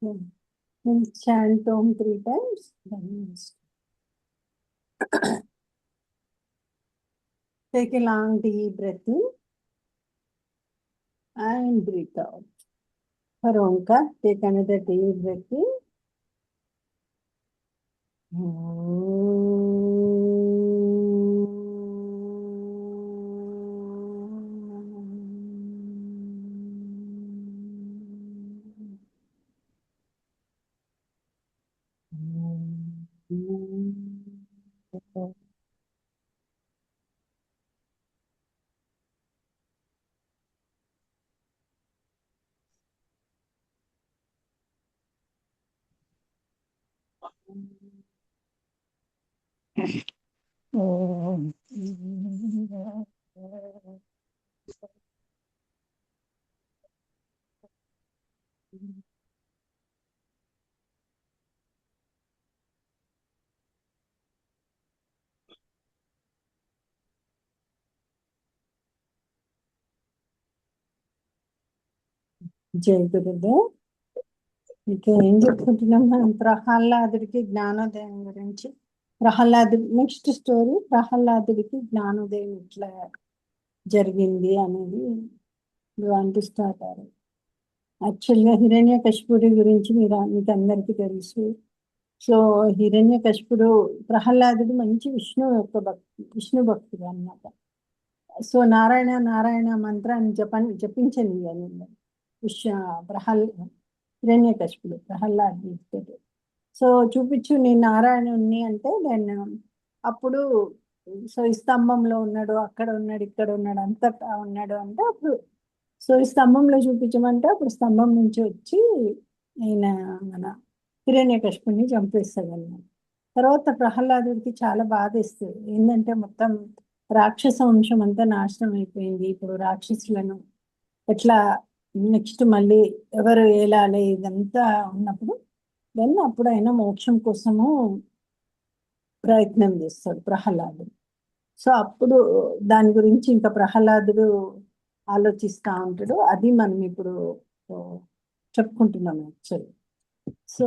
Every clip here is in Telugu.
Okay. Then chant Om 3 times. Then take a long deep breath in and breathe out. For Omkar, take another deep breath in. జై గురుదేవ్. ఇంకా ఏం చెప్పుకుంటున్నాం మనం? ప్రహ్లాదుడికి జ్ఞానోదయం గురించి. ప్రహ్లాదుడి నెక్స్ట్ స్టోరీ, ప్రహ్లాదుడికి జ్ఞానోదయం ఇట్లా జరిగింది అనేది అంటిస్తారు. యాక్చువల్గా హిరణ్యకశిపుడి గురించి మీకు అందరికీ తెలుసు. సో హిరణ్యకశిపుడు, ప్రహ్లాదుడు మంచి విష్ణు భక్తుడు అన్నమాట. సో నారాయణ నారాయణ మంత్రాన్ని జపించని అని హిరణ్యకశిపుడు ప్రహ్లాదుడు. సో చూపించు నేను నారాయణుణ్ణి అంటే నేను అప్పుడు సో ఈ స్తంభంలో ఉన్నాడు, అక్కడ ఉన్నాడు, ఇక్కడ ఉన్నాడు, అంతటా ఉన్నాడు అంటే అప్పుడు సో ఈ స్తంభంలో చూపించమంటే అప్పుడు స్తంభం నుంచి వచ్చి ఆయన మన హిరణ్యకశిపుడిని చంపేస్తాడు అన్నమాట. తర్వాత ప్రహ్లాదుడికి చాలా బాధేస్తుంది. ఏంటంటే మొత్తం రాక్షస వంశం అంతా నాశనం అయిపోయింది. ఇప్పుడు రాక్షసులను ఎట్లా నెక్స్ట్ మళ్ళీ ఎవరు ఏలాలి ఇదంతా ఉన్నప్పుడు దెన్ అప్పుడు ఆయన మోక్షం కోసము ప్రయత్నం చేస్తాడు ప్రహ్లాదుడు. సో అప్పుడు దాని గురించి ఇంకా ప్రహ్లాదుడు ఆలోచిస్తూ ఉంటాడు. అది మనం ఇప్పుడు చెప్పుకుంటున్నాం యాక్చువల్లీ. సో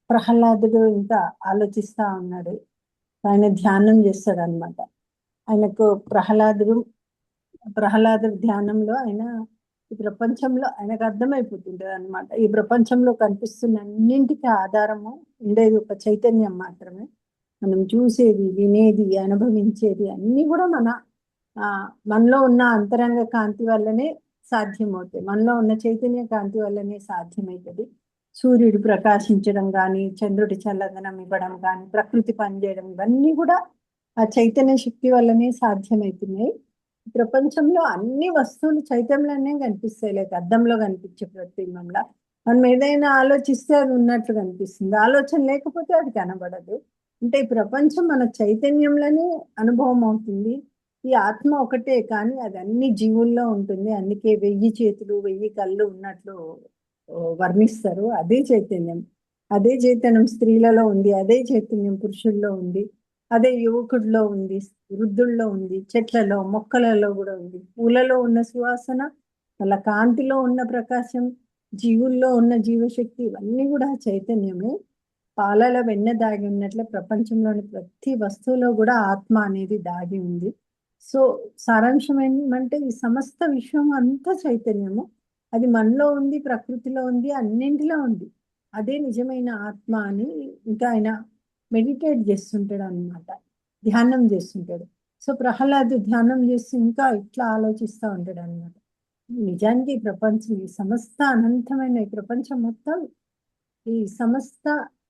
ప్రహ్లాదుడు ఇంకా ఆలోచిస్తూ ఉన్నాడు, ఆయన ధ్యానం చేస్తాడు అనమాట. ఆయనకు ప్రహ్లాదుడు ధ్యానంలో ఆయన ఈ ప్రపంచంలో ఆయనకు అర్థమైపోతుంటది అనమాట. ఈ ప్రపంచంలో కనిపిస్తున్న అన్నింటికి ఆధారము ఉండేది ఒక చైతన్యం మాత్రమే. మనం చూసేది, వినేది, అనుభవించేది అన్ని కూడా మనలో ఉన్న అంతరంగ కాంతి వల్లనే సాధ్యమవుతాయి. మనలో ఉన్న చైతన్య కాంతి వల్లనే సాధ్యమవుతుంది. సూర్యుడు ప్రకాశించడం కానీ, చంద్రుడి చల్లదనం ఇవ్వడం కానీ, ప్రకృతి పనిచేయడం, ఇవన్నీ కూడా ఆ చైతన్య శక్తి వల్లనే సాధ్యమవుతున్నాయి. ప్రపంచంలో అన్ని వస్తువులు చైతన్యంలోనే కనిపిస్తాయి. లేక అద్దంలో కనిపించే ప్రతిబింబంలా మనం ఏదైనా ఆలోచిస్తే అది ఉన్నట్లు కనిపిస్తుంది. ఆలోచన లేకపోతే అది కనబడదు. అంటే ఈ ప్రపంచం మన చైతన్యంలోనే అనుభవం అవుతుంది. ఈ ఆత్మ ఒకటే కానీ అది అన్ని జీవుల్లో ఉంటుంది. అందుకే 1000 చేతులు 1000 కళ్ళు ఉన్నట్లు వర్ణిస్తారు. అదే చైతన్యం. అదే చైతన్యం స్త్రీలలో ఉంది, అదే చైతన్యం పురుషుల్లో ఉంది, అదే యువకుడిలో ఉంది, వృద్ధుల్లో ఉంది, చెట్లలో మొక్కలలో కూడా ఉంది. పూలలో ఉన్న సువాసన, వాళ్ళ కాంతిలో ఉన్న ప్రకాశం, జీవుల్లో ఉన్న జీవశక్తి, ఇవన్నీ కూడా చైతన్యమే. పాలలో వెన్న దాగి ఉన్నట్లే ప్రపంచంలోని ప్రతి వస్తువులో కూడా ఆత్మ అనేది దాగి ఉంది. సో సారాంశం ఏమంటే ఈ సమస్త విశ్వం అంతా చైతన్యము. అది మనలో ఉంది, ప్రకృతిలో ఉంది, అన్నింటిలో ఉంది. అదే నిజమైన ఆత్మ అని ఇంకా ఆయన మెడిటేట్ చేస్తుంటాడు అనమాట, ధ్యానం చేస్తుంటాడు. సో ప్రహ్లాదు ధ్యానం చేసి ఇంకా ఇట్లా ఆలోచిస్తూ ఉంటాడు అనమాట. నిజానికి ఈ ప్రపంచం, ఈ సమస్త అనంతమైన ఈ ప్రపంచం మొత్తం ఈ సమస్త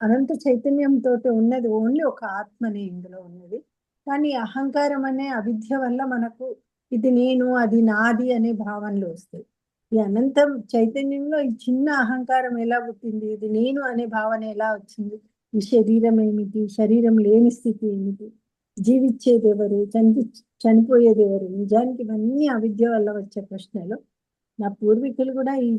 అనంత చైతన్యంతో ఉన్నది ఓన్లీ ఒక ఆత్మనే ఇందులో ఉన్నది. కానీ అహంకారం అనే అవిద్య వల్ల మనకు ఇది నేను, అది నాది అనే భావనలు వస్తాయి. ఈ అనంతం చైతన్యంలో ఈ చిన్న అహంకారం ఎలా పుట్టింది, ఇది నేను అనే భావన ఎలా వచ్చింది, ఈ శరీరం ఏమిటి, శరీరం లేని స్థితి ఏమిటి, జీవించేది ఎవరు, చనిపోయేది ఎవరు, నిజానికి ఇవన్నీ అవిద్య వల్ల వచ్చే ప్రశ్నలు. నా పూర్వీకులు కూడా ఈ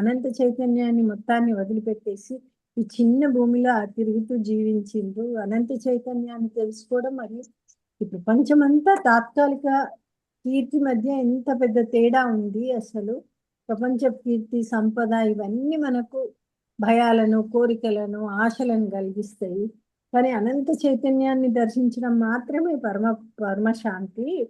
అనంత చైతన్యాన్ని మొత్తాన్ని వదిలిపెట్టేసి ఈ చిన్న భూమిలో తిరుగుతూ జీవించిండ్రు. అనంత చైతన్యాన్ని తెలుసుకోవడం మరియు ఈ ప్రపంచం అంతా తాత్కాలిక కీర్తి మధ్య ఎంత పెద్ద తేడా ఉంది. అసలు ప్రపంచ కీర్తి, సంపద ఇవన్నీ మనకు భయాలను, కోరికలను, ఆశలను కలిగిస్తాయి. కానీ అనంత చైతన్యాన్ని దర్శించడం మాత్రమే పరమశాంతి.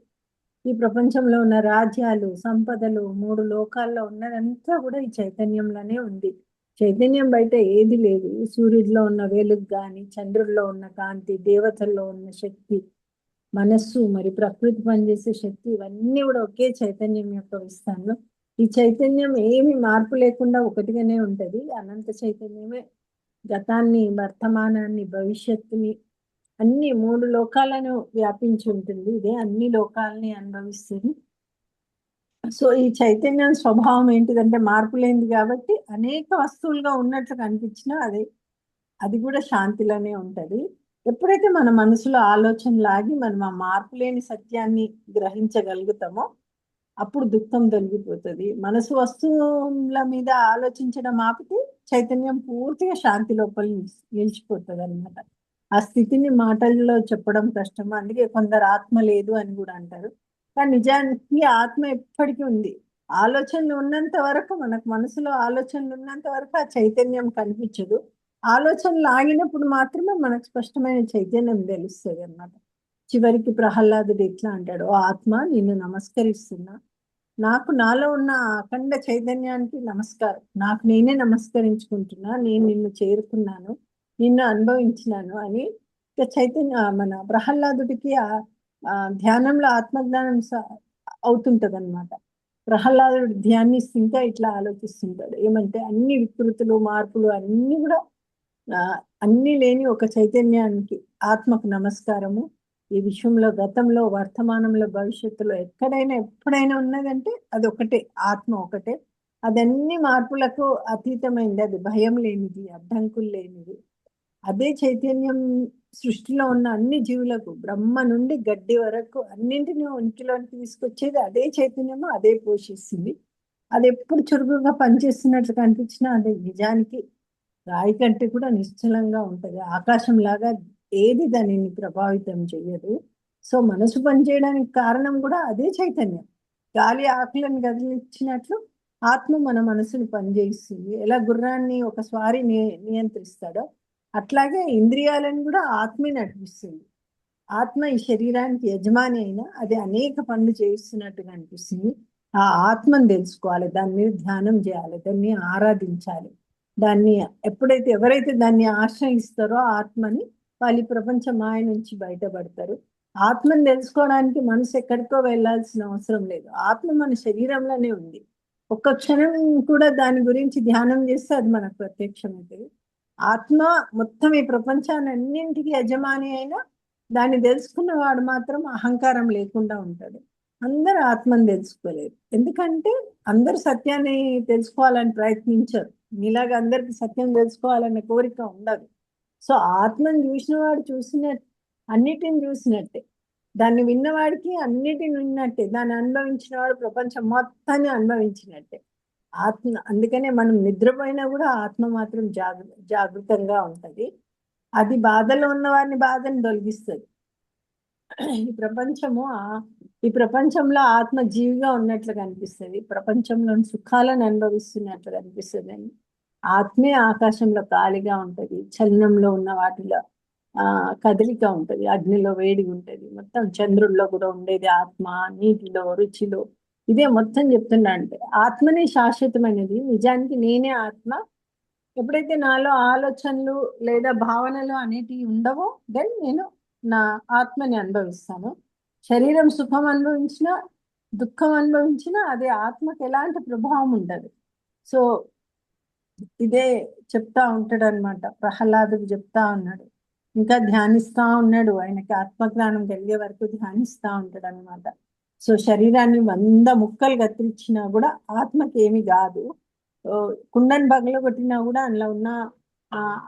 ఈ ప్రపంచంలో ఉన్న రాజ్యాలు, సంపదలు, మూడు లోకాల్లో ఉన్నదంతా కూడా ఈ చైతన్యంలోనే ఉంది. చైతన్యం బయట ఏది లేదు. సూర్యుడిలో ఉన్న వెలుగు కానీ, చంద్రుడిలో ఉన్న కాంతి, దేవతల్లో ఉన్న శక్తి, మనస్సు, మరి ప్రకృతి పనిచేసే శక్తి, ఇవన్నీ కూడా ఒకే చైతన్యం యొక్క విస్తారంలో. ఈ చైతన్యం ఏమి మార్పు లేకుండా ఒకటిగానే ఉంటది. అనంత చైతన్యమే గతాన్ని, వర్తమానాన్ని, భవిష్యత్తుని, అన్ని మూడు లోకాలను వ్యాపించి ఉంటుంది. ఇదే అన్ని లోకాలని అనుభవిస్తుంది. సో ఈ చైతన్యం స్వభావం ఏంటిదంటే మార్పు లేనిది కాబట్టి అనేక వస్తువులుగా ఉన్నట్లు కనిపించినా అది కూడా శాంతిలోనే ఉంటది. ఎప్పుడైతే మన మనసులో ఆలోచన లాగి మనం ఆ మార్పు లేని సత్యాన్ని గ్రహించగలుగుతామో అప్పుడు దుఃఖం తొలగిపోతుంది. మనసు వస్తువుల మీద ఆలోచించడం ఆపితే చైతన్యం పూర్తిగా శాంతి లోపల నిలిచిపోతుంది అనమాట. ఆ స్థితిని మాటల్లో చెప్పడం కష్టం. అందుకే కొందరు ఆత్మ లేదు అని కూడా అంటారు. కానీ నిజానికి ఆత్మ ఎప్పటికీ ఉంది. ఆలోచనలు ఉన్నంత వరకు, మనకు మనసులో ఆలోచనలు ఉన్నంత వరకు ఆ చైతన్యం కనిపించదు. ఆలోచనలు ఆగినప్పుడు మాత్రమే మనకు స్పష్టమైన చైతన్యం తెలుస్తుంది అన్నమాట. చివరికి ప్రహ్లాదుడు ఎట్లా అంటాడు, "ఓ ఆత్మ, నిన్ను నమస్కరిస్తున్నా. నాకు నాలో ఉన్న అఖండ చైతన్యానికి నమస్కారం. నాకు నేనే నమస్కరించుకుంటున్నా. నేను నిన్ను చేరుకున్నాను, నిన్ను అనుభవించినాను" అని ఇక చైతన్య మన ప్రహ్లాదుడికి ధ్యానంలో ఆత్మజ్ఞానం అవుతుంటది అనమాట. ప్రహ్లాదుడు ధ్యానిస్తూ ఇంకా ఇట్లా ఆలోచిస్తుంటాడు. ఏమంటే అన్ని వికృతులు, మార్పులు అన్ని కూడా అన్ని లేని ఒక చైతన్యానికి, ఆత్మకు నమస్కారము. ఈ విశ్వంలో గతంలో, వర్తమానంలో, భవిష్యత్తులో ఎక్కడైనా ఎప్పుడైనా ఉన్నదంటే అది ఒకటే, ఆత్మ ఒకటే. అదన్ని మార్పులకు అతీతమైంది. అది భయం లేనిది, అడ్డంకులు లేనిది. అదే చైతన్యం సృష్టిలో ఉన్న అన్ని జీవులకు, బ్రహ్మ నుండి గడ్డి వరకు అన్నింటినీ ఒంటిలోకి తీసుకొచ్చేది అదే చైతన్యము, అదే పోషిస్తుంది. అది ఎప్పుడు చురుకుగా పనిచేస్తున్నట్లు కనిపించినా అది నిజానికి రాయి కంటే కూడా నిశ్చలంగా ఉంటది. ఆకాశం లాగా ఏది దానిని ప్రభావితం చేయదు. సో మనసు పనిచేయడానికి కారణం కూడా అదే చైతన్యం. గాలి ఆకులను కదిలించినట్లు ఆత్మ మన మనసును పనిచేయిస్తుంది. ఎలా గుర్రాన్ని ఒక స్వారీ నియంత్రిస్తాడో అట్లాగే ఇంద్రియాలను కూడా ఆత్మే నడిపిస్తుంది. ఆత్మ ఈ శరీరానికి యజమాని అయినా అది అనేక పనులు చేయిస్తున్నట్టుగా అనిపిస్తుంది. ఆ ఆత్మను తెలుసుకోవాలి, దాని మీద ధ్యానం చేయాలి, దాన్ని ఆరాధించాలి. దాన్ని ఎప్పుడైతే ఎవరైతే దాన్ని ఆశ్రయిస్తారో ఆత్మని, వాళ్ళు ఈ ప్రపంచ మాయ నుంచి బయటపడతారు. ఆత్మను తెలుసుకోవడానికి మనసు ఎక్కడికో వెళ్ళాల్సిన అవసరం లేదు. ఆత్మ మన శరీరంలోనే ఉంది. ఒక్క క్షణం కూడా దాని గురించి ధ్యానం చేస్తే అది మనకు ప్రత్యక్షమవుతుంది. ఆత్మ మొత్తం ఈ ప్రపంచాన్ని అన్నింటికి యజమాని అయినా దాన్ని తెలుసుకున్న వాడు మాత్రం అహంకారం లేకుండా ఉంటాడు. అందరూ ఆత్మను తెలుసుకోలేరు. ఎందుకంటే అందరు సత్యాన్ని తెలుసుకోవాలని ప్రయత్నించరు. మీలాగా అందరికి సత్యం తెలుసుకోవాలనే కోరిక ఉండదు. సో ఆత్మను చూసిన వాడు అన్నిటిని చూసినట్టే. దాన్ని విన్నవాడికి అన్నిటిని విన్నట్టే. దాన్ని అనుభవించిన వాడు ప్రపంచం మొత్తాన్ని అనుభవించినట్టే. ఆత్మ అందుకనే మనం నిద్రపోయినా కూడా ఆత్మ మాత్రం జాగృతంగా ఉంటది. అది బాధలో ఉన్న వారిని బాధను తొలగిస్తుంది. ఈ ప్రపంచంలో ఆత్మ జీవిగా ఉన్నట్లు కనిపిస్తుంది. ప్రపంచంలోని సుఖాలను అనుభవిస్తున్నట్లు కనిపిస్తుంది. అని ఆత్మే ఆకాశంలో ఖాళీగా ఉంటది. చలనంలో ఉన్న వాటిలో కదలిక ఉంటది. అగ్నిలో వేడి ఉంటది. మొత్తం చంద్రుల్లో కూడా ఉండేది ఆత్మ. నీటిలో, రుచిలో, ఇదే మొత్తం చెప్తున్నా. అంటే ఆత్మనే శాశ్వతమైనది. నిజానికి నేనే ఆత్మ. ఎప్పుడైతే నాలో ఆలోచనలు లేదా భావనలు అనేటివి ఉండవో దెన్ నేను నా ఆత్మని అనుభవిస్తాను. శరీరం సుఖం అనుభవించినా, దుఃఖం అనుభవించినా అదే ఆత్మకి ఎలాంటి ప్రభావం ఉండదు. సో ఇదే చెప్తా ఉంటాడు అనమాట. ప్రహ్లాదుడు చెప్తా ఉన్నాడు. ఇంకా ధ్యానిస్తా ఉన్నాడు. ఆయనకి ఆత్మజ్ఞానం కలిగే వరకు ధ్యానిస్తా ఉంటాడు అనమాట. సో శరీరాన్ని 100 ముక్కలు కత్తిరించినా కూడా ఆత్మకి ఏమి కాదు. కుండను పగలగొట్టినా కూడా అందులో ఉన్న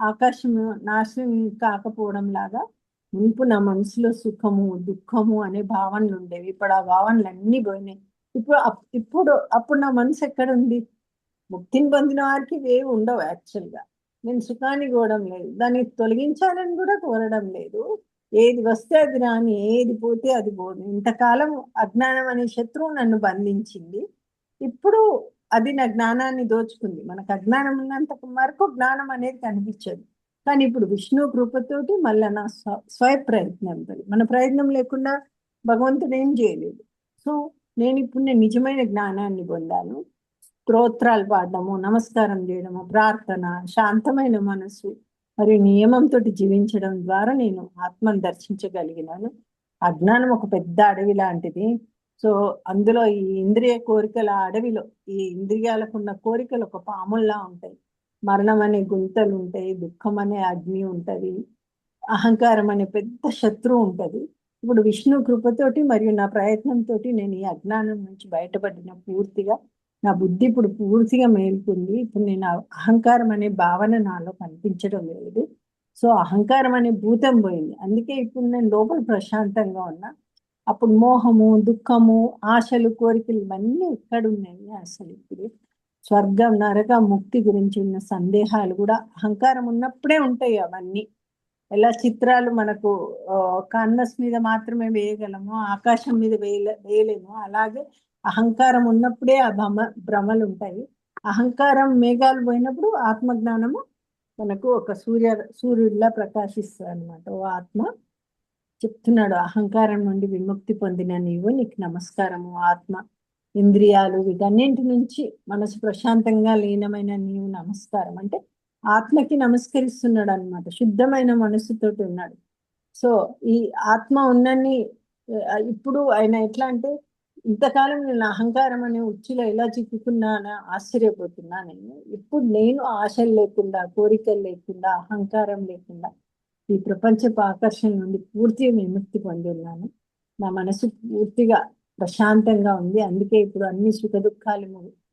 ఆకాశం నాశనం కాకపోవడం లాగా మునుపు నా మనసులో సుఖము, దుఃఖము అనే భావనలు ఉండేవి. ఇప్పుడు ఆ భావనలు అన్నీ పోయినాయి. అప్పుడు నా మనసు ఎక్కడ ఉంది? ముక్తిని పొందిన వారికి ఇవేవి ఉండవు. యాక్చువల్గా నేను సుఖాన్ని కోరడం లేదు, దాన్ని తొలగించాలని కూడా కోరడం లేదు. ఏది వస్తే అది రాని, ఏది పోతే అది పోదు. ఇంతకాలం అజ్ఞానం అనే శత్రువు నన్ను బంధించింది. ఇప్పుడు అది నా జ్ఞానాన్ని దోచుకుంది. మనకు అజ్ఞానం ఉన్నంత వరకు జ్ఞానం అనేది కనిపించదు. కానీ ఇప్పుడు విష్ణు కృపతోటి మళ్ళీ నా స్వయ ప్రయత్నంతో, మన ప్రయత్నం లేకుండా భగవంతుడు ఏం చేయలేదు. సో నేను నిజమైన జ్ఞానాన్ని పొందాను. స్తోత్రాలు పాడడము, నమస్కారం చేయడము, ప్రార్థన, శాంతమైన మనసు మరియు నియమంతో జీవించడం ద్వారా నేను ఆత్మను దర్శించగలిగినాను. అజ్ఞానం ఒక పెద్ద అడవి లాంటిది. సో అందులో ఈ ఇంద్రియ కోరికల అడవిలో ఈ ఇంద్రియాలకు ఉన్న కోరికలు ఒక పాముల్లా ఉంటాయి. మరణం అనే గుంతలు ఉంటాయి, దుఃఖం అనే అగ్ని ఉంటది, అహంకారం అనే పెద్ద శత్రువు ఉంటది. ఇప్పుడు విష్ణు కృపతోటి మరియు నా ప్రయత్నంతో నేను ఈ అజ్ఞానం నుంచి బయటపడిన పూర్తిగా. నా బుద్ధి ఇప్పుడు పూర్తిగా మేల్కొంది. ఇప్పుడు నేను అహంకారం అనే భావన నాలో కనిపించడం లేదు. సో అహంకారం అనే భూతం పోయింది. అందుకే ఇప్పుడు నేను లోపల ప్రశాంతంగా ఉన్నా. అప్పుడు మోహము, దుఃఖము, ఆశలు, కోరికలు ఇవన్నీ ఎక్కడున్నాయి అసలు? ఇప్పుడు స్వర్గం, నరక, ముక్తి గురించి ఉన్న సందేహాలు కూడా అహంకారం ఉన్నప్పుడే ఉంటాయి. అవన్నీ ఎలా చిత్రాలు మనకు కాన్వస్ మీద మాత్రమే వేయగలము, ఆకాశం మీద వేయలేము. అలాగే అహంకారం ఉన్నప్పుడే ఆ భ్రమలు ఉంటాయి. అహంకారం మేఘాలు పోయినప్పుడు ఆత్మజ్ఞానము మనకు ఒక సూర్యుడిలా ప్రకాశిస్తుంది అనమాట. ఓ ఆత్మ చెప్తున్నాడు, అహంకారం నుండి విముక్తి పొందిన నీవు, నీకు నమస్కారము. ఆత్మ, ఇంద్రియాలు, వీటన్నింటి నుంచి మనసు ప్రశాంతంగా లీనమైన నీవు నమస్కారం అంటే ఆత్మకి నమస్కరిస్తున్నాడు అనమాట. శుద్ధమైన మనసుతోటి ఉన్నాడు. సో ఈ ఆత్మ ఉన్నన్ని ఇప్పుడు ఆయన ఎట్లా అంటే, ఇంతకాలం నేను అహంకారం అనే ఉచ్చులో ఎలా చిక్కుకున్నానా ఆశ్చర్యపోతున్నా. ఇప్పుడు నేను ఆశలు లేకుండా, కోరికలు లేకుండా, అహంకారం లేకుండా ఈ ప్రపంచపు ఆకర్షణ నుండి పూర్తిగా విముక్తి పొంది ఉన్నాను. నా మనసు పూర్తిగా ప్రశాంతంగా ఉంది. అందుకే ఇప్పుడు అన్ని సుఖ దుఃఖాలు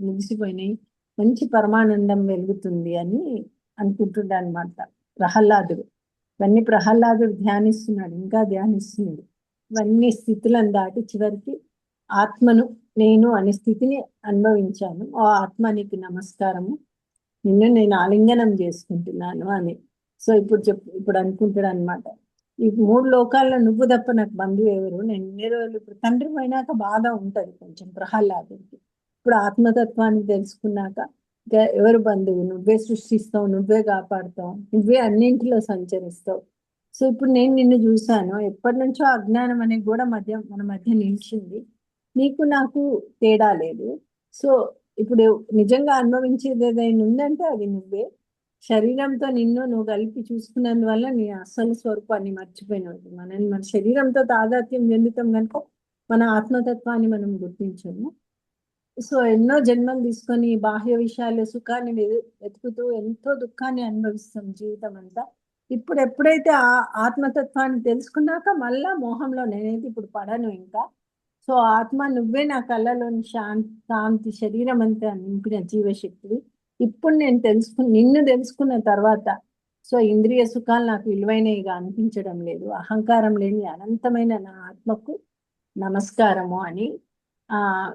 ముగిసిపోయినాయి, మంచి పరమానందం వెలుగుతుంది అని అనుకుంటున్నాడు అనమాట ప్రహ్లాదుడు. ఇవన్నీ ప్రహ్లాదుడు ధ్యానిస్తున్నాడు, ఇంకా ధ్యానిస్తున్నాడు. ఇవన్నీ స్థితులను దాటి చివరికి ఆత్మను నేను అనే స్థితిని అనుభవించాను. ఆ ఆత్మ నీకు నమస్కారము, నిన్ను నేను ఆలింగనం చేసుకుంటున్నాను అని. సో ఇప్పుడు అనుకుంటాడు అనమాట, ఈ 3 లోకాల్లో నువ్వు తప్ప నాకు బంధువు ఎవరు? నేను ఎన్ని రోజులు ఇప్పుడు తండ్రి పోయినాక బాధ ఉంటది కొంచెం ప్రహ్లాదుడికి. ఇప్పుడు ఆత్మతత్వాన్ని తెలుసుకున్నాక ఎవరు బంధువు? నువ్వే సృష్టిస్తావు, నువ్వే కాపాడుతావు, నువ్వే అన్నింటిలో సంచరిస్తావు. సో ఇప్పుడు నేను నిన్ను చూశాను. ఎప్పటి నుంచో అజ్ఞానం అనే కూడా మన మధ్య నిలిచింది. నీకు నాకు తేడా లేదు. సో ఇప్పుడు నిజంగా అనుభవించేది ఏదైనా ఉందంటే అది నువ్వే. శరీరంతో నువ్వు కలిపి చూసుకున్నందువల్ల నీ అసలు స్వరూపాన్ని మర్చిపోయినట్టు. మన శరీరంతో తాదాత్మ్యం చెందుతాం కనుక మన ఆత్మతత్వాన్ని మనం గుర్తించము. సో ఎన్నో జన్మలు తీసుకొని బాహ్య విషయాలు సుఖాన్ని వెతుకుతూ ఎంతో దుఃఖాన్ని అనుభవిస్తాం జీవితం అంతా. ఇప్పుడు ఎప్పుడైతే ఆ ఆత్మతత్వాన్ని తెలుసుకున్నాక మళ్ళా మోహంలో నేనైతే ఇప్పుడు పడను ఇంకా. సో ఆత్మ నువ్వే, నా కళ్ళలోని శాంతి, శరీరం అంతా నింపిన జీవశక్తివి. ఇప్పుడు నేను నిన్ను తెలుసుకున్న తర్వాత సో ఇంద్రియ సుఖాలు నాకు విలువైనవిగా అనిపించడం లేదు. అహంకారం లేని అనంతమైన నా ఆత్మకు నమస్కారము అని.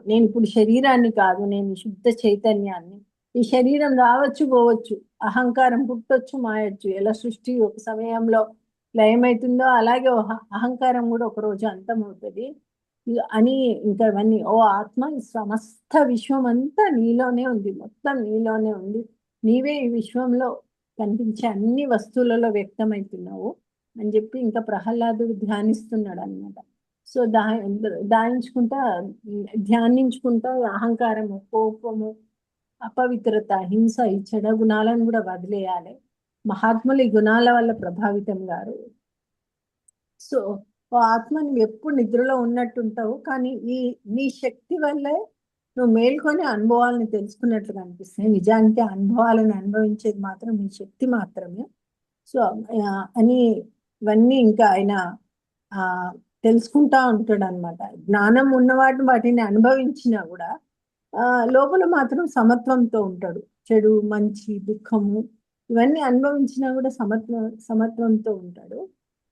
నేను ఇప్పుడు శరీరాన్ని కాదు, నేను శుద్ధ చైతన్యాన్ని. ఈ శరీరం రావచ్చు పోవచ్చు, అహంకారం పుట్టొచ్చు మాయొచ్చు. ఎలా సృష్టి ఒక సమయంలో లయమవుతుందో అలాగే అహంకారం కూడా ఒక రోజు అంతమవుతుంది అని. ఇంకా ఇవన్నీ ఓ ఆత్మ, ఈ సమస్త విశ్వం అంతా నీలోనే ఉంది, మొత్తం నీలోనే ఉంది. నీవే ఈ విశ్వంలో కనిపించే అన్ని వస్తువులలో వ్యక్తమవుతున్నావు అని చెప్పి ఇంకా ప్రహ్లాదుడు ధ్యానిస్తున్నాడు అనమాట. సో ధ్యానించుకుంటా అహంకారము, కోపము, అపవిత్రత, హింస, ఈ చెడ గుణాలను కూడా వదిలేయాలి. మహాత్ములు ఈ గుణాల వల్ల ప్రభావితం గారు. సో ఆత్మ నువ్వు ఎప్పుడు నిద్రలో ఉన్నట్టుంటావు, కానీ నీ శక్తి వల్లే నువ్వు మేల్కొని అనుభవాలను తెలుసుకున్నట్లుగా అనిపిస్తాయి. నిజానికి అనుభవాలను అనుభవించేది మాత్రం నీ శక్తి మాత్రమే. సో అని ఇవన్నీ ఇంకా ఆయన తెలుసుకుంటా ఉంటాడు అనమాట. జ్ఞానం ఉన్నవాటిని వాటిని అనుభవించినా కూడా లోపల మాత్రం సమత్వంతో ఉంటాడు. చెడు, మంచి, దుఃఖము ఇవన్నీ అనుభవించినా కూడా సమత్వంతో ఉంటాడు.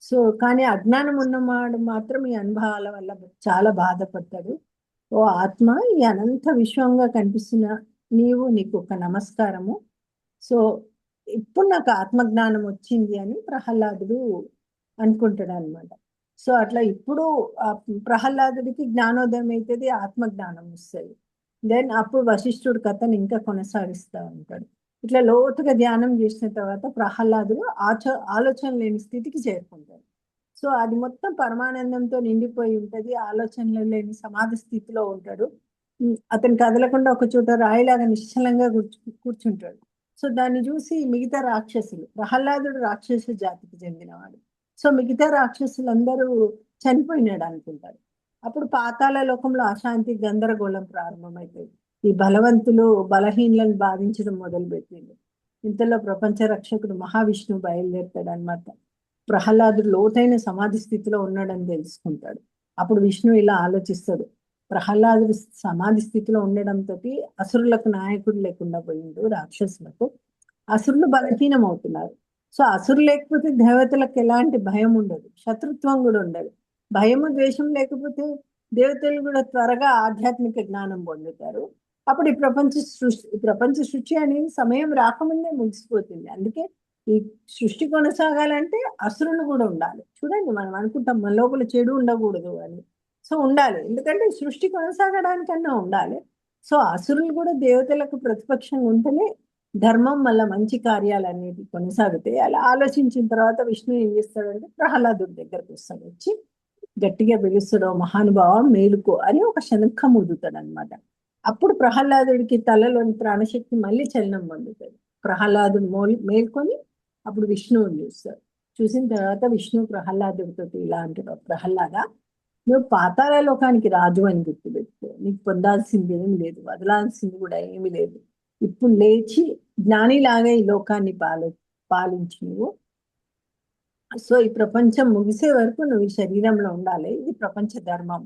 సో కానీ అజ్ఞానం ఉన్నవాడు మాత్రం ఈ అనుభవాల వల్ల చాలా బాధపడతాడు. ఓ ఆత్మ, ఈ అనంత విశ్వంగా కనిపిస్తున్న నీకు ఒక నమస్కారము. సో ఇప్పుడు నాకు ఆత్మజ్ఞానం వచ్చింది అని ప్రహ్లాదుడు అనుకుంటాడు అనమాట. సో అట్లా ఇప్పుడు ప్రహ్లాదుడికి జ్ఞానోదయం అవుతుంది, ఆత్మజ్ఞానం వస్తుంది. దెన్ అప్పుడు వశిష్ఠుడు కథను ఇంకా కొనసాగిస్తూ ఉంటాడు. ఇట్లా లోతుగా ధ్యానం చేసిన తర్వాత ప్రహ్లాదుడు ఆలోచన లేని స్థితికి చేరుకుంటాడు. సో అది మొత్తం పరమానందంతో నిండిపోయి ఉంటది. ఆలోచనలు లేని సమాధి స్థితిలో ఉంటాడు. అతను కదలకుండా ఒక చోట రాయిలాగా నిశ్చలంగా కూర్చుంటాడు. సో దాన్ని చూసి మిగతా రాక్షసులు, ప్రహ్లాదుడు రాక్షస జాతికి చెందినవాడు. సో మిగతా రాక్షసులందరూ చనిపోయినాడు అనుకుంటారు. అప్పుడు పాతాళ లోకంలో అశాంతి, గందరగోళం ప్రారంభమవుతాయి. ఈ బలవంతులు బలహీనలను బాధించడం మొదలుపెట్టింది. ఇంతలో ప్రపంచ రక్షకుడు మహావిష్ణువు బయలుదేరుతాడు అనమాట. ప్రహ్లాదుడు లోతైన సమాధి స్థితిలో ఉన్నాడని తెలుసుకుంటాడు. అప్పుడు విష్ణువు ఇలా ఆలోచిస్తాడు, ప్రహ్లాదుడు సమాధి స్థితిలో ఉండడంతో అసురులకు నాయకుడు లేకుండా పోయిండు, రాక్షసులకు. అసురులు బలహీనం అవుతున్నారు. సో అసురు లేకపోతే దేవతలకు ఎలాంటి భయం ఉండదు, శత్రుత్వం కూడా ఉండదు. భయము ద్వేషం లేకపోతే దేవతలు కూడా త్వరగా ఆధ్యాత్మిక జ్ఞానం పొందుతారు. అప్పుడు ఈ ప్రపంచ సృష్టి అనేది సమయం రాకముందే ముగిసిపోతుంది. అందుకే ఈ సృష్టి కొనసాగాలంటే అసురులు కూడా ఉండాలి. చూడండి, మనం అనుకుంటాం మన లోపల చెడు ఉండకూడదు అని. సో ఉండాలి, ఎందుకంటే సృష్టి కొనసాగడానికన్నా ఉండాలి. సో అసురులు కూడా దేవతలకు ప్రతిపక్షంగా ఉంటేనే ధర్మం వల్ల మంచి కార్యాలు అనేది కొనసాగుతాయి. అలా ఆలోచించిన తర్వాత విష్ణు ఏం చేస్తాడంటే ప్రహ్లాదుడి దగ్గరకు వస్తాడు. వచ్చి గట్టిగా పిలుస్తాడు, మహానుభావ మేలుకో అని ఒక శంఖం ఊదుతాడు అనమాట. అప్పుడు ప్రహ్లాదుడికి తలలోని ప్రాణశక్తి మళ్ళీ చలనం పొందుతుంది. ప్రహ్లాదుడు మేల్కొని అప్పుడు విష్ణువుని చూస్తాడు. చూసిన తర్వాత విష్ణు ప్రహ్లాదుడితో ఇలా అంటాడు, ప్రహ్లాద, నువ్వు పాతాళ లోకానికి రాజు అని గుర్తుపెట్టుకో. నీకు పొందాల్సింది ఏమి లేదు, వదలాల్సింది కూడా ఏమి లేదు. ఇప్పుడు లేచి జ్ఞానిలాగా ఈ లోకాన్ని పాలించి నువ్వు. సో ఈ ప్రపంచం ముగిసే వరకు నువ్వు ఈ శరీరంలో ఉండాలి, ఇది ప్రపంచ ధర్మం.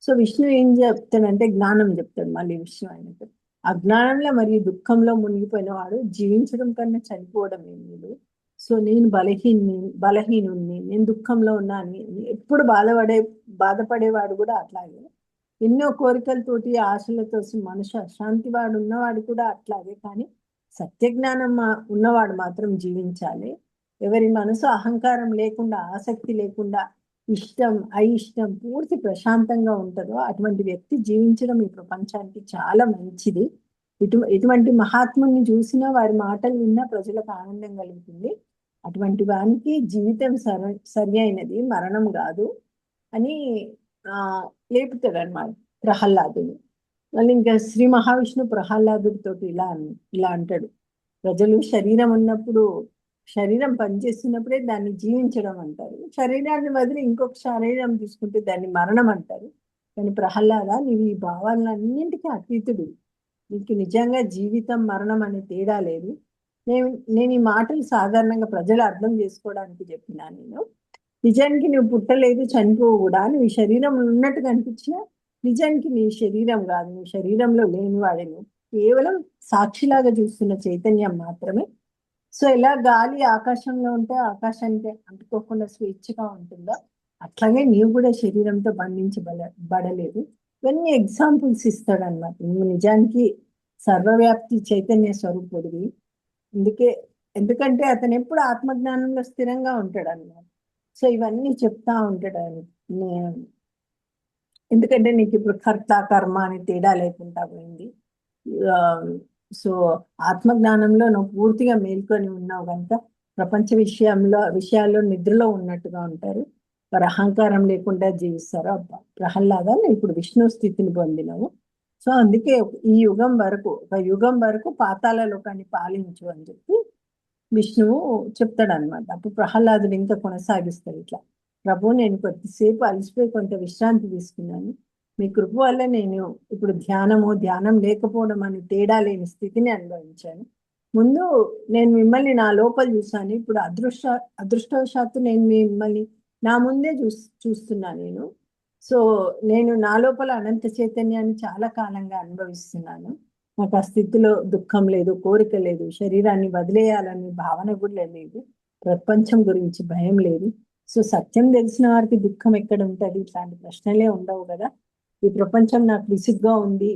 సో విష్ణు ఏం చెప్తాడంటే జ్ఞానం చెప్తాడు మళ్ళీ విష్ణు ఆయనకు. అజ్ఞానంలో మరియు దుఃఖంలో మునిగిపోయిన వాడు జీవించడం కన్నా చనిపోవడం ఏం లేదు. సో నేను బలహీనుణ్ణి, నేను దుఃఖంలో ఉన్నాను. ఎప్పుడు బాధపడేవాడు కూడా అట్లాగే. ఎన్నో కోరికలతోటి ఆశలతో మనుషు అశాంతి వాడు ఉన్నవాడు కూడా అట్లాగే. కానీ సత్యజ్ఞానం ఉన్నవాడు మాత్రం జీవించాలి. ఎవరి మనసు అహంకారం లేకుండా, ఆసక్తి లేకుండా, ఇష్టం అయిష్టం పూర్తి ప్రశాంతంగా ఉంటుందో అటువంటి వ్యక్తి జీవించడం ఈ ప్రపంచానికి చాలా మంచిది. ఇటువంటి మహాత్ముని చూసినా, వారి మాటలు విన్నా ప్రజలకు ఆనందం కలుగుతుంది. అటువంటి వానికి జీవితం సరి అయినది, మరణం కాదు అని లేపుతాడు అనమాట ప్రహ్లాదుని. మళ్ళీ ఇంకా శ్రీ మహావిష్ణు ప్రహ్లాదుడితో ఇలా అంటాడు, ప్రజలు శరీరం ఉన్నప్పుడు, శరీరం పనిచేస్తున్నప్పుడే దాన్ని జీవించడం అంటారు. శరీరాన్ని వదిలి ఇంకొక శరీరం తీసుకుంటే దాన్ని మరణం అంటారు. కానీ ప్రహ్లాద, నీవు ఈ భావాలన్నింటికీ అతీతుడు. నీకు నిజంగా జీవితం మరణం అనే తేడా లేదు. నేను ఈ మాటలు సాధారణంగా ప్రజలు అర్థం చేసుకోవడానికి చెప్పినా. నేను నిజానికి నువ్వు పుట్టలేదు, చనిపోవు కూడా. నువ్వు ఈ శరీరం ఉన్నట్టుగా అనిపించినా నిజానికి నీ శరీరం కాదు, నీ శరీరంలో లేనివాడే. నువ్వు కేవలం సాక్షిలాగా చూస్తున్న చైతన్యం మాత్రమే. సో ఎలా గాలి ఆకాశంలో ఉంటే ఆకాశానికి అంటుకోకుండా స్వేచ్ఛగా ఉంటుందో, అట్లాగే నీవు కూడా శరీరంతో బంధించబడలేదు. ఇవన్నీ ఎగ్జాంపుల్స్ ఇస్తాడు అనమాట. నువ్వు నిజానికి సర్వవ్యాప్తి చైతన్య స్వరూపుడివి. ఎందుకంటే అతను ఎప్పుడు ఆత్మజ్ఞానంలో స్థిరంగా ఉంటాడు అన్నమాట. సో ఇవన్నీ చెప్తా ఉంటాడు ఆయన. ఎందుకంటే నీకు ఇప్పుడు కర్త కర్మ అని తేడా లేకుండా పోయింది. సో ఆత్మజ్ఞానంలో నువ్వు పూర్తిగా మేల్కొని ఉన్నావు కనుక ప్రపంచ విషయాల్లో నిద్రలో ఉన్నట్టుగా ఉంటారు. వారు అహంకారం లేకుండా జీవిస్తారు. అబ్బా ప్రహ్లాద, ఇప్పుడు విష్ణు స్థితిని పొందినవు. సో అందుకే ఈ ఒక యుగం వరకు పాతాళ లోకాన్ని పాలించు అని చెప్పి విష్ణువు చెప్తాడు అనమాట. అప్పుడు ప్రహ్లాదుడు ఇంకా కొనసాగిస్తాడు ఇట్లా, ప్రభు, నేను కొద్దిసేపు అలసిపోయి కొంత విశ్రాంతి తీసుకున్నాను. మీ కృప వల్ల నేను ఇప్పుడు ధ్యానం లేకపోవడం అని తేడా లేని స్థితిని అనుభవించాను. ముందు నేను మిమ్మల్ని నా లోపల చూశాను. ఇప్పుడు అదృష్టవశాత్తు నేను మిమ్మల్ని నా ముందే చూస్తున్నా నేను. సో నేను నా లోపల అనంత చైతన్యాన్ని చాలా కాలంగా అనుభవిస్తున్నాను. నాకు ఆ స్థితిలో దుఃఖం లేదు, కోరిక లేదు, శరీరాన్ని వదిలేయాలని భావన కూడా లేదు, ప్రపంచం గురించి భయం లేదు. సో సత్యం తెలిసిన వారికి దుఃఖం ఎక్కడ ఉంటుంది? ఇట్లాంటి ప్రశ్నలే ఉండవు కదా. ఈ ప్రపంచం నాకు విసుగ్గా ఉంది,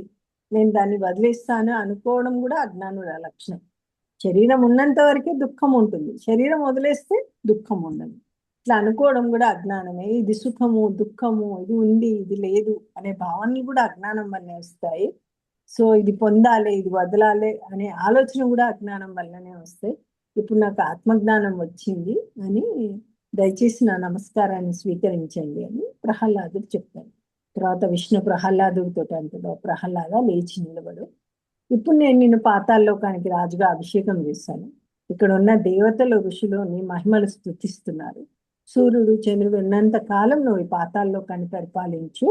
నేను దాన్ని వదిలేస్తాను అనుకోవడం కూడా అజ్ఞానుల లక్షణం. శరీరం ఉన్నంత వరకే దుఃఖం ఉంటుంది, శరీరం వదిలేస్తే దుఃఖం ఉండదు. ఇట్లా అనుకోవడం కూడా అజ్ఞానమే. ఇది సుఖము, దుఃఖము, ఇది ఉంది, ఇది లేదు అనే భావనలు కూడా అజ్ఞానం వల్లే వస్తాయి. సో ఇది పొందాలి, ఇది వదలాలి అనే ఆలోచన కూడా అజ్ఞానం వల్లనే వస్తాయి. ఇప్పుడు నాకు ఆత్మజ్ఞానం వచ్చింది అని దయచేసి నా నమస్కారాన్ని స్వీకరించండి అని ప్రహ్లాదుడు చెప్తాడు. తర్వాత విష్ణు ప్రహ్లాదుడితో అంటాడు, ప్రహ్లాద లేచి నిలబడు, ఇప్పుడు నేను నిన్ను పాతాళలోకానికి రాజుగా అభిషేకం చేశాను. ఇక్కడ ఉన్న దేవతలు ఋషులు నీ మహిమలు స్తుతిస్తున్నారు. సూర్యుడు చంద్రుడు ఉన్నంత కాలం నువ్వు ఈ పాతాళలోకాన్ని పరిపాలించు,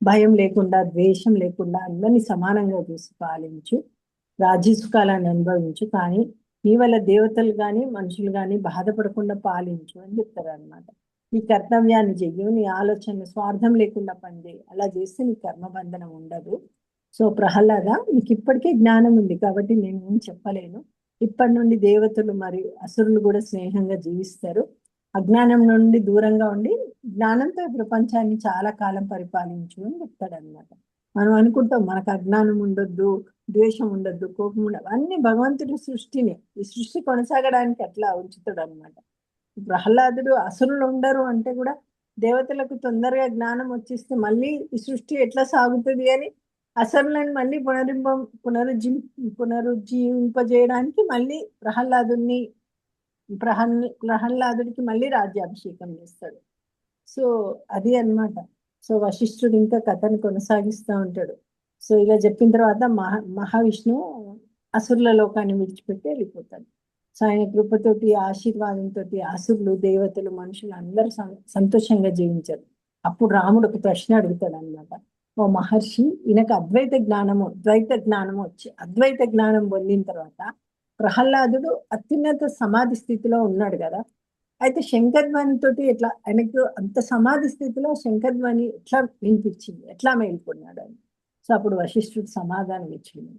భయం లేకుండా ద్వేషం లేకుండా అందరినీ సమానంగా చూసి పాలించు, రాజ్య సుఖాలను అనుభవించు, కానీ నీ వల్ల దేవతలు కానీ మనుషులు కానీ బాధపడకుండా పాలించు అని చెప్తారు అనమాట. నీ కర్తవ్యాన్ని చెయ్యు, నీ ఆలోచన స్వార్థం లేకుండా పనిచేయి, అలా చేస్తే నీ కర్మబంధనం ఉండదు. సో ప్రహ్లాద, నీకు ఇప్పటికే జ్ఞానం ఉంది కాబట్టి నేను ఏం చెప్పలేను. ఇప్పటి నుండి దేవతలు మరియు అసురులు కూడా స్నేహంగా జీవిస్తారు. అజ్ఞానం నుండి దూరంగా ఉండి జ్ఞానంతో ఈ ప్రపంచాన్ని చాలా కాలం పరిపాలించు అని చెప్తాడు అనమాట. మనం అనుకుంటాం మనకు అజ్ఞానం ఉండొద్దు, ద్వేషం ఉండొద్దు, కోపం ఉండదు, అన్ని భగవంతుడి సృష్టిని, ఈ సృష్టి కొనసాగడానికి అట్లా ఉంచుతాడు అనమాట. ప్రహ్లాదుడు అసురులు ఉండరు అంటే కూడా దేవతలకు తొందరగా జ్ఞానం వచ్చేస్తే మళ్ళీ ఈ సృష్టి ఎట్లా సాగుతుంది అని అసురులను మళ్ళీ పునరుజ్జీవింపజేయడానికి మళ్ళీ ప్రహ్లాదుడికి మళ్ళీ రాజ్యాభిషేకం చేస్తాడు. సో అది అన్నమాట. సో వశిష్ఠుడు ఇంకా కథను కొనసాగిస్తూ ఉంటాడు. సో ఇలా చెప్పిన తర్వాత మహావిష్ణువు అసురుల లోకాన్ని విడిచిపెట్టి వెళ్ళిపోతాడు. సో ఆయన కృపతోటి ఆశీర్వాదంతో అసురులు దేవతలు మనుషులు అందరూ సంతోషంగా జీవించారు. అప్పుడు రాముడు ఒక ప్రశ్న అడుగుతాడు అనమాట. ఓ మహర్షి, ఈయనకు ద్వైత జ్ఞానం పొందిన తర్వాత ప్రహ్లాదుడు అత్యున్నత సమాధి స్థితిలో ఉన్నాడు కదా, అయితే శంఖధ్వని తోటి ఎట్లా ఆయనకు అంత సమాధి స్థితిలో శంఖధ్వని ఎట్లా వినిపించింది, ఎట్లా మేల్కొన్నాడు అని. సో అప్పుడు వశిష్ఠుడు సమాధానం ఇచ్చింది,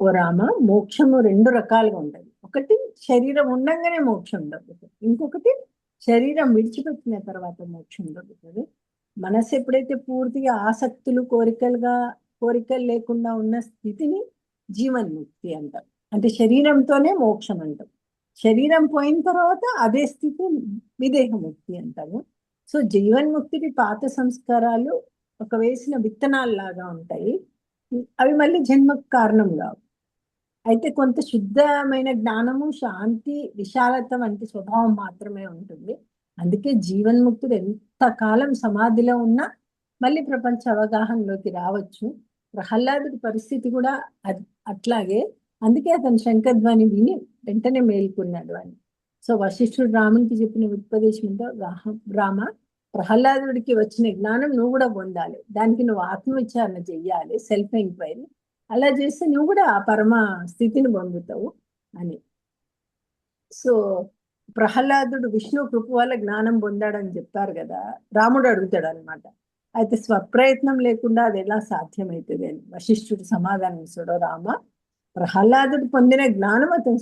ఓ రామ, మోక్షము రెండు రకాలుగా ఉంటది. ఒకటి శరీరం ఉండంగానే మోక్షం దొరుకుతుంది, ఇంకొకటి శరీరం విడిచిపెట్టిన తర్వాత మోక్షం దొరుకుతుంది. మనసు ఎప్పుడైతే పూర్తిగా ఆసక్తులు కోరికలు లేకుండా ఉన్న స్థితిని జీవన్ముక్తి అంటాం. అంటే శరీరంతోనే మోక్షం అంటాం. శరీరం పోయిన తర్వాత అదే స్థితి విదేహముక్తి అంటాము. సో జీవన్ముక్తికి పాత సంస్కారాలు ఒక వేసిన విత్తనాలు లాగా ఉంటాయి, అవి మళ్ళీ జన్మకు కారణం కావు. అయితే కొంత శుద్ధమైన జ్ఞానము, శాంతి, విశాలత వంటి స్వభావం మాత్రమే ఉంటుంది. అందుకే జీవన్ముక్తుడు ఎంతకాలం సమాధిలో ఉన్నా మళ్ళీ ప్రపంచ అవగాహనలోకి రావచ్చు. ప్రహ్లాదుడి పరిస్థితి కూడా అట్లాగే. అందుకే అతను శంఖధ్వని విని వెంటనే మేల్కొన్నాడు అని. సో వశిష్ఠుడు రామునికి చెప్పిన ఉపదేశంతో, రామ, ప్రహ్లాదుడికి వచ్చిన జ్ఞానం నువ్వు కూడా పొందాలి, దానికి నువ్వు ఆత్మవిచారణ చెయ్యాలి, సెల్ఫ్ ఎంక్వైరీ. అలా చేస్తే నువ్వు కూడా ఆ పరమ స్థితిని పొందుతావు అని. సో ప్రహ్లాదుడు విష్ణు కృప వల్ల జ్ఞానం పొందాడని చెప్పారు కదా, రాముడు అడుగుతాడు అనమాట, అయితే స్వప్రయత్నం లేకుండా అది ఎలా సాధ్యమవుతుంది అని. వశిష్ఠుడు సమాధానం ఇస్తాడు, రామ, ప్రహ్లాదుడు పొందిన జ్ఞానం అతని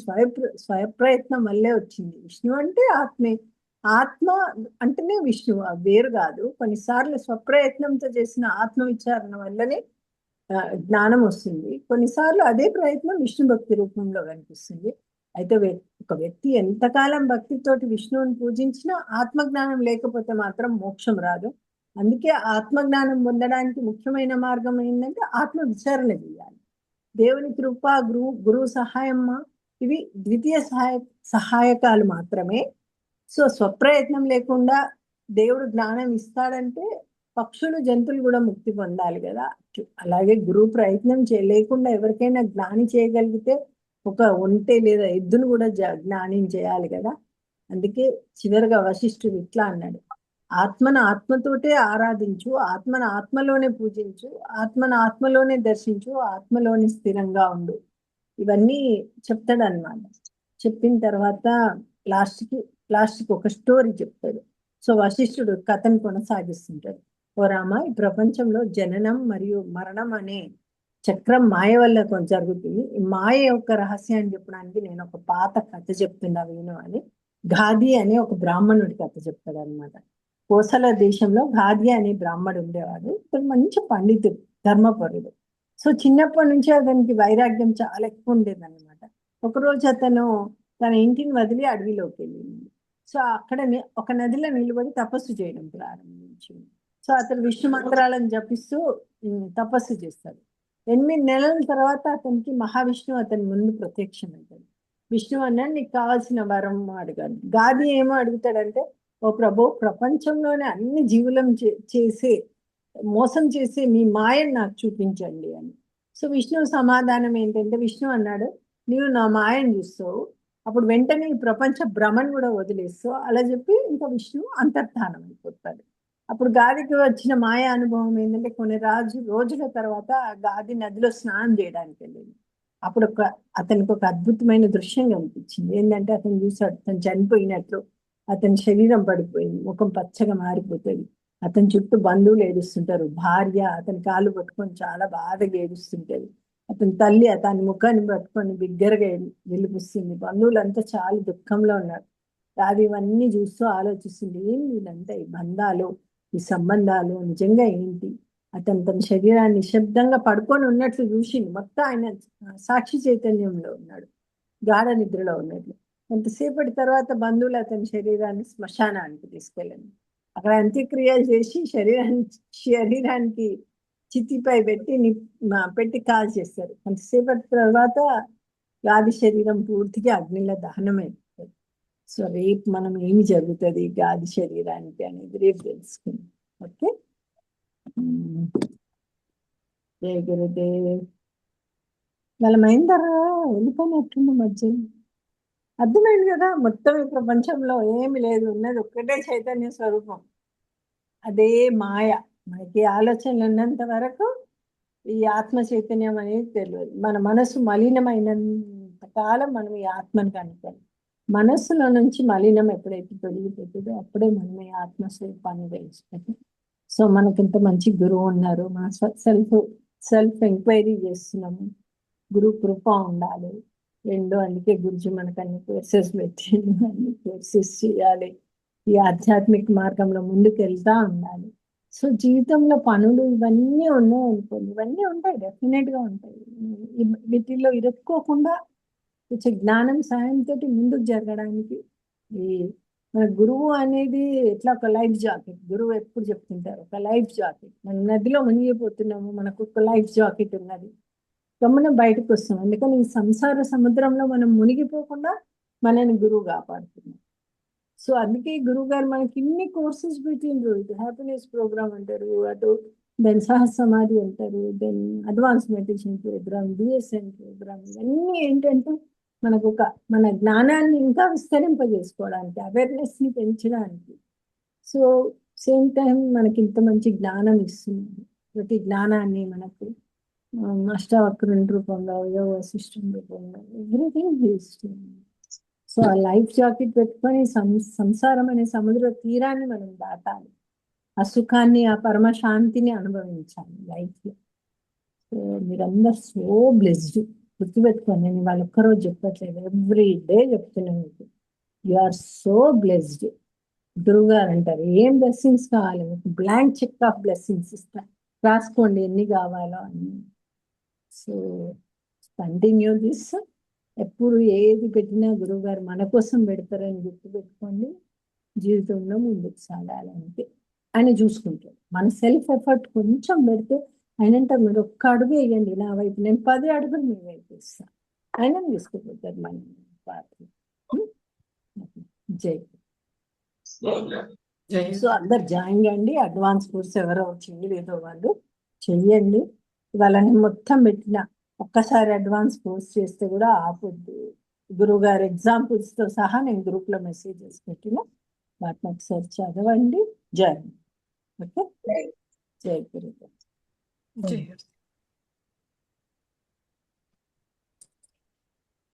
స్వయప్రయత్నం వల్లే వచ్చింది. విష్ణు అంటే ఆత్మే, ఆత్మ అంటేనే విష్ణువు, వేరు కాదు. కొన్నిసార్లు స్వప్రయత్నంతో చేసిన ఆత్మ విచారణ వల్లనే జ్ఞానం వస్తుంది, కొన్నిసార్లు అదే ప్రయత్నం విష్ణు భక్తి రూపంలో కనిపిస్తుంది. అయితే ఒక వ్యక్తి ఎంతకాలం భక్తితోటి విష్ణువుని పూజించినా ఆత్మజ్ఞానం లేకపోతే మాత్రం మోక్షం రాదు. అందుకే ఆత్మజ్ఞానం పొందడానికి ముఖ్యమైన మార్గం ఏంటంటే ఆత్మ విచారణ చేయాలి. దేవుని కృప, గురువు సహాయం, ఇవి ద్వితీయ సహాయకాలు మాత్రమే. సో స్వప్రయత్నం లేకుండా దేవుడు జ్ఞానం ఇస్తాడంటే పక్షులు, జంతువులు కూడా ముక్తి పొందాలి కదా. అలాగే గురువు ప్రయత్నం లేకుండా ఎవరికైనా జ్ఞాని చేయగలిగితే ఒక ఒంటె లేదా ఎద్దును కూడా జ్ఞానం చేయాలి కదా. అందుకే చివరిగా వశిష్ఠుడు ఇట్లా అన్నాడు, ఆత్మను ఆత్మతోటే ఆరాధించు, ఆత్మను ఆత్మలోనే పూజించు, ఆత్మను ఆత్మలోనే దర్శించు, ఆత్మలోనే స్థిరంగా ఉండు. ఇవన్నీ చెప్తాడు అనమాట. చెప్పిన తర్వాత లాస్ట్కి ఒక స్టోరీ చెప్తాడు. సో వశిష్ఠుడు కథను కొనసాగిస్తుంటాడు. ఓ రామ, ఈ ప్రపంచంలో జననం మరియు మరణం అనే చక్రం మాయ వల్ల జరుగుతుంది. ఈ మాయ యొక్క రహస్యాన్ని చెప్పడానికి నేను ఒక పాత కథ చెప్తున్నా విను అని. గాది అనే ఒక బ్రాహ్మణుడి కథ చెప్తాడు అనమాట. కోసల దేశంలో గాది అనే బ్రాహ్మడు ఉండేవాడు. ఇతను మంచి పండితుడు, ధర్మపరుడు. సో చిన్నప్పటి నుంచి అతనికి వైరాగ్యం చాలా ఎక్కువ ఉండేది అనమాట. ఒకరోజు అతను తన ఇంటిని వదిలి అడవిలోకి వెళ్ళింది. సో అక్కడ ఒక నదిలో నిలబడి తపస్సు చేయడం ప్రారంభించింది. సో అతను విష్ణు మంత్రాలను జపిస్తూ తపస్సు చేస్తాడు. 8 నెలల తర్వాత అతనికి మహావిష్ణువు అతని ముందు ప్రత్యక్షమవుతాడు. విష్ణువు అన్నాడు, నీకు కావాల్సిన వరం అడగాలి. గాది ఏమో అడుగుతాడంటే, ఓ ప్రభు, ప్రపంచంలోనే అన్ని జీవులం చేసే మోసం చేసే మీ మాయను నాకు చూపించండి అని. సో విష్ణువు సమాధానం ఏంటంటే, విష్ణువు అన్నాడు, నీవు నా మాయను చూస్తావు, అప్పుడు వెంటనే ఈ ప్రపంచ భ్రమను కూడా వదిలేస్తావు. అలా చెప్పి ఇంకా విష్ణువు అంతర్ధానం అయిపోతాడు. అప్పుడు గాదికి వచ్చిన మాయా అనుభవం ఏంటంటే, కొన్ని రోజుల తర్వాత గాది నదిలో స్నానం చేయడానికి వెళ్ళింది. అప్పుడు అతనికి ఒక అద్భుతమైన దృశ్యం కనిపించింది. ఏంటంటే, అతను చూశాడు తను చనిపోయినట్లు, అతని శరీరం పడిపోయింది, ముఖం పచ్చగా మారిపోతుంది, అతని చుట్టూ బంధువులు ఏడుస్తుంటారు, భార్య అతని కాళ్ళు పట్టుకొని చాలా బాధగా ఏడుస్తుంటది, అతని తల్లి అతని ముఖాన్ని పట్టుకొని బిగ్గరగా వెలిపిస్తుంది, బంధువులంతా చాలా దుఃఖంలో ఉన్నారు. అది ఇవన్నీ చూస్తూ ఆలోచిస్తుంది, ఏం వీళ్ళంతా ఈ బంధాలు, ఈ సంబంధాలు నిజంగా ఏంటి. అతను తన శరీరాన్ని నిశ్శబ్దంగా పడుకొని ఉన్నట్లు చూసింది. మొత్తం ఆయన సాక్షి చైతన్యంలో ఉన్నాడు, గాఢ నిద్రలో ఉన్నట్లు. కొంతసేపటి తర్వాత బంధువులు అతని శరీరాన్ని శ్మశానానికి తీసుకెళ్ళండి. అక్కడ అంత్యక్రియలు చేసి శరీరానికి చితిపై పెట్టి కాల్ చేస్తారు. కొంతసేపటి తర్వాత గాది శరీరం పూర్తిగా అగ్నిలో దహనమైపోతుంది. సో రేపు మనం ఏమి జరుగుతుంది గాది శరీరానికి అనేది రేపు తెలుసుకుందాం. ఓకే, జయ గురుదేవ్. వాళ్ళ మైందరా వెళ్ళిపోయినట్టుంది మధ్యలో. అర్థమైంది కదా, మొత్తం ఈ ప్రపంచంలో ఏమి లేదు, ఉన్నది ఒక్కటే చైతన్య స్వరూపం, అదే మాయ. మనకి ఆలోచనలు ఉన్నంత వరకు ఈ ఆత్మ చైతన్యం అనేది తెలియదు. మన మనసు మలినమైనంత కాలం మనం ఈ ఆత్మని కనుక్కోవాలి. మనస్సులో నుంచి మలినం ఎప్పుడైతే తొలగిపోతుందో అప్పుడే మనం ఈ ఆత్మస్వరూపాన్ని తెలుసుకుంటాం. సో మనకి ఇంత మంచి గురువు ఉన్నారు, మన సెల్ఫ్ ఎంక్వైరీ చేస్తున్నాము, గురువు కృప ఉండాలి. అందుకే గురుజీ మనకు అన్ని కోర్సెస్ పెట్టిండు, అన్ని కోర్సెస్ చేయాలి, ఈ ఆధ్యాత్మిక మార్గంలో ముందుకు వెళ్తా ఉండాలి. సో జీవితంలో పనులు ఇవన్నీ ఉన్నాయి అనుకోండి, ఇవన్నీ ఉంటాయి, డెఫినెట్ గా ఉంటాయి. వీటిల్లో ఇరుక్కోకుండా కొంచెం జ్ఞానం సాయంతో ముందుకు జరగడానికి ఈ మన గురువు అనేది ఎట్లా ఒక లైఫ్ జాకెట్. గురువు ఎప్పుడు చెప్తుంటారు, ఒక లైఫ్ జాకెట్. మనం నదిలో మునిగిపోతున్నాము, మనకు ఒక లైఫ్ జాకెట్ ఉన్నది, గమ్మున బయటకు వస్తాం. అందుకని ఈ సంసార సముద్రంలో మనం మునిగిపోకుండా మనని గురువు కాపాడుతున్నాం. సో అందుకే గురువు గారు మనకి ఇన్ని కోర్సెస్ పెట్టిండ్రు. ఇటు హ్యాపీనెస్ ప్రోగ్రామ్ అంటారు, అటు దెన్ సహసమాధి అంటారు, then advance meditation program, BSN program. ఇవన్నీ ఏంటంటే మనకు మన జ్ఞానాన్ని ఇంకా విస్తరింపజేసుకోవడానికి, అవేర్నెస్ ని పెంచడానికి. సో సేమ్ టైం మనకి ఇంత మంచి జ్ఞానం ఇస్తుంది. ప్రతి జ్ఞానాన్ని మనకు అష్టావక్రుని రూపంలో, యోగ సిస్టమ్ రూపంలో, ఎవ్రీథింగ్ ఇస్తుంది. సో ఆ లైఫ్ జాకెట్ పెట్టుకొని సంసారం అనే సముద్ర తీరాన్ని మనం దాటాలి, ఆ సుఖాన్ని, ఆ పరమశాంతిని అనుభవించాలి లైఫ్ లో. సో మీరందరూ సో బ్లెస్డ్. గుర్తుపెట్టుకోండి, నేను వాళ్ళు ఒక్కరోజు చెప్పట్లేదు, ఎవ్రీ డే చెప్తున్నాను మీకు. You are so blessed. గురువు గారు అంటారు, ఏం బ్లెస్సింగ్స్ కావాలి మీకు, బ్లాంక్ చెక్ ఆఫ్ బ్లెస్సింగ్స్ ఇస్తా, రాసుకోండి ఎన్ని కావాలో అని. So continue this. ఎప్పుడు ఏది పెట్టినా గురువు గారు మన కోసం పెడతారని గుర్తుపెట్టుకోండి. జీవితంలో ముందుకు సాగాలంటే ఆయన చూసుకుంటాడు. మన సెల్ఫ్ ఎఫర్ట్ కొంచెం పెడితే ఆయనంటే మీరు ఒక్క అడుగు వేయండి నా వైపు, నేను 10 అడుగులు మీ వైపు ఇస్తాను, ఆయన తీసుకుపోతారు మన పాత్ర. జై. సో అందరు జాయిన్ కండి. అడ్వాన్స్ కోర్స్ ఎవరో వచ్చింది లేదో వాళ్ళు చెయ్యండి. వాళ్ళని మొత్తం పెట్టిన ఒక్కసారి అడ్వాన్స్ కోర్స్ చేస్తే కూడా ఆపొద్దు. గురువు గారు ఎగ్జాంపుల్స్ తో సహా నేను గ్రూప్ లో మెసేజెస్ పెట్టిన, వాటిని ఒకసారి చదవండి. జై. ఓకే, జై గురువు.